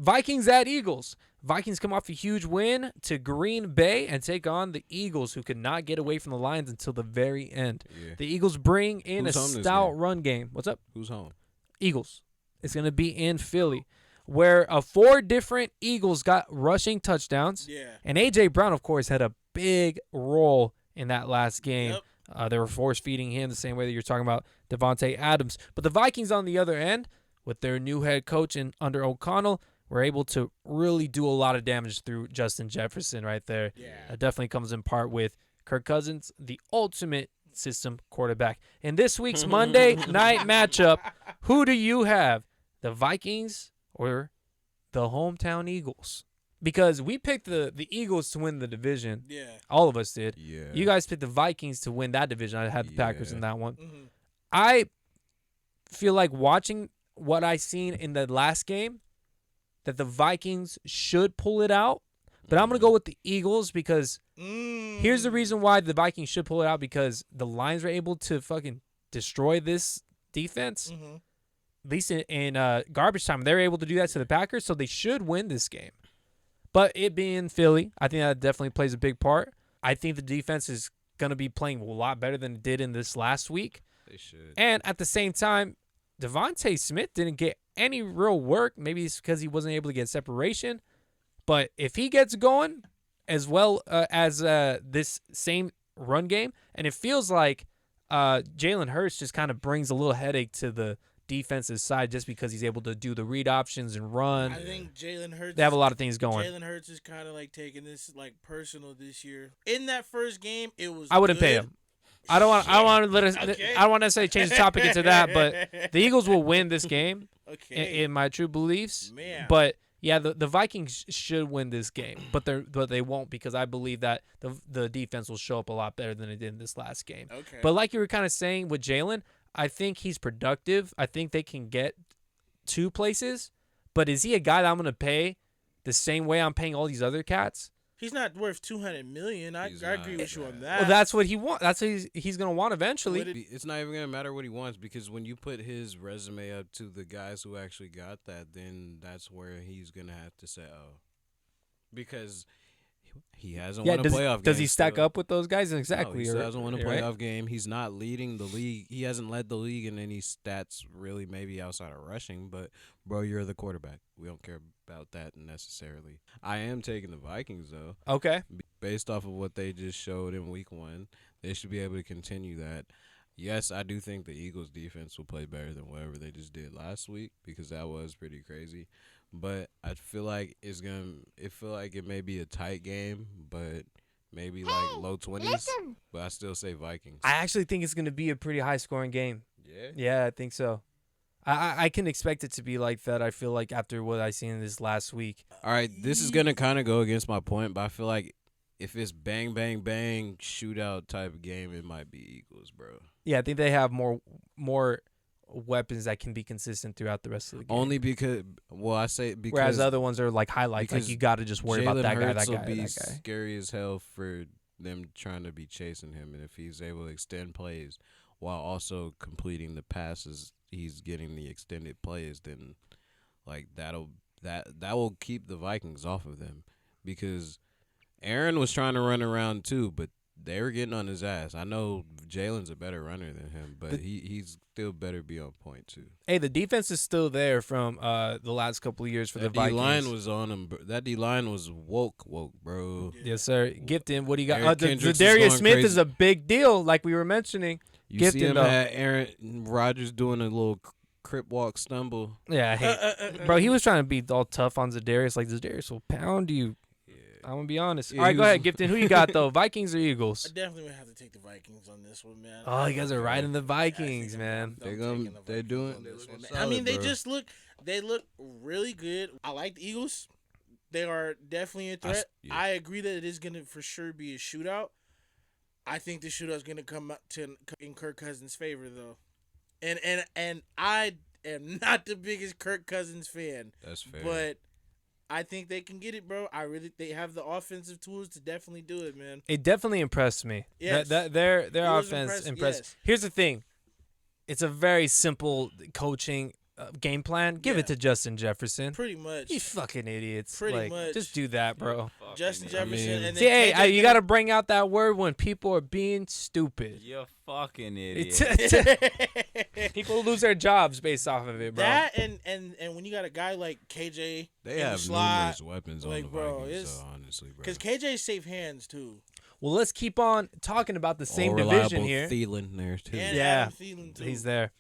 Vikings at Eagles. Vikings come off a huge win to Green Bay and take on the Eagles, who could not get away from the Lions until the very end. Yeah. The Eagles bring in Who's a home this stout game? run game. What's up? Who's home? Eagles. It's going to be in Philly, where 4 different Eagles got rushing touchdowns. Yeah. And A.J. Brown, of course, had a big role in that last game. Yep. They were force-feeding him the same way that you're talking about Devontae Adams. But the Vikings, on the other end, with their new head coach under O'Connell, were able to really do a lot of damage through Justin Jefferson right there. Yeah. It definitely comes in part with Kirk Cousins, the ultimate system quarterback. In this week's Monday night matchup, who do you have? The Vikings or the hometown Eagles? Because we picked the Eagles to win the division. Yeah. All of us did. Yeah. You guys picked the Vikings to win that division. I had the Packers in that one. Mm-hmm. I feel like watching what I seen in the last game, that the Vikings should pull it out. But I'm going to go with the Eagles because here's the reason why the Vikings should pull it out, because the Lions were able to fucking destroy this defense. Mm-hmm. At least in garbage time. They were able to do that to the Packers, so they should win this game. But it being Philly, I think that definitely plays a big part. I think the defense is going to be playing a lot better than it did in this last week. They should. And at the same time, Devontae Smith didn't get any real work. Maybe it's because he wasn't able to get separation. But if he gets going as well as this same run game, and it feels like Jalen Hurts just kind of brings a little headache to the defensive side just because he's able to do the read options and run. I think Jalen Hurts. They have a lot of things going. Jalen Hurts is kind of like taking this like personal this year. In that first game, it was. I wouldn't pay him. I don't want. I don't want to let us. Okay. I don't want to say change the topic into that. But the Eagles will win this game. Okay. In my true beliefs. Man. But yeah, the Vikings should win this game, but they won't, because I believe that the defense will show up a lot better than it did in this last game. Okay. But like you were kind of saying with Jalen, I think he's productive. I think they can get 2 places. But is he a guy that I'm going to pay the same way I'm paying all these other cats? He's not worth $200 million. I agree with you on that. Well, that's what he wants. That's what he's going to want eventually. It's not even going to matter what he wants, because when you put his resume up to the guys who actually got that, then that's where he's going to have to say, oh. Because he hasn't won a playoff game. Does he stack still. up with those guys? Exactly. No, he still hasn't won a right? playoff game. He's not leading the league. He hasn't led the league in any stats, really, maybe outside of rushing. But, bro, you're the quarterback. We don't care about that necessarily. I am taking the Vikings, though. Okay. Based off of what they just showed in week 1, they should be able to continue that. Yes, I do think the Eagles' defense will play better than whatever they just did last week, because that was pretty crazy. But I feel like it may be a tight game, but maybe like low 20s. But I still say Vikings. I actually think it's going to be a pretty high-scoring game. Yeah? Yeah, I think so. I can expect it to be like that. I feel like after what I seen this last week. All right, this is going to kind of go against my point, but I feel like if it's bang, bang, bang, shootout type of game, it might be Eagles, bro. Yeah, I think they have more weapons that can be consistent throughout the rest of the game. Only because, whereas the other ones are like highlights. Like you got to just worry about that guy, that guy, will be that guy. scary as hell for them trying to be chasing him, and if he's able to extend plays while also completing the passes, he's getting the extended plays, then like that will keep the Vikings off of them, because Aaron was trying to run around too, but they were getting on his ass. I know Jalen's a better runner than him, but he's still better be on point too. Hey, the defense is still there from the last couple of years for the Vikings. That D-line was on him. That D-line was woke, bro. Yes, sir. Gifton, what do you got? Eric The Kendricks Darius is Smith going is a big deal, like we were mentioning. You Gifton, see him though. at Aaron Rodgers doing a little crip walk stumble. Yeah, I hate bro, he was trying to be all tough on Zadarius. Like, Zadarius will pound you. I'm going to be honest. Yeah, all right, go ahead, Gifton. Who you got, though? Vikings or Eagles? I definitely would have to take the Vikings on this one, man. Oh, you guys are riding the Vikings, man. They're doing this one, man. solid, I mean, they bro. just look really good. I like the Eagles. They are definitely a threat. I agree that it is going to for sure be a shootout. I think the shootout's going to come up in Kirk Cousins' favor, though. And I am not the biggest Kirk Cousins fan. That's fair. But I think they can get it, bro. They have the offensive tools to definitely do it, man. It definitely impressed me. Yes. Their was offense impressed, impressed. yes. Here's the thing. It's a very simple coaching game plan, give it to Justin Jefferson. Pretty much. You fucking idiots. Pretty much. Just do that, bro. Justin Jefferson. And then see, hey, you got to bring out that word when people are being stupid. You're fucking idiot. People lose their jobs based off of it, bro. That and when you got a guy like KJ, they have numerous weapons on the Vikings, so honestly, bro. Because KJ's safe hands too. Well, let's keep on talking about the same division here. Thielen there too. And Adam Thielen too. He's there.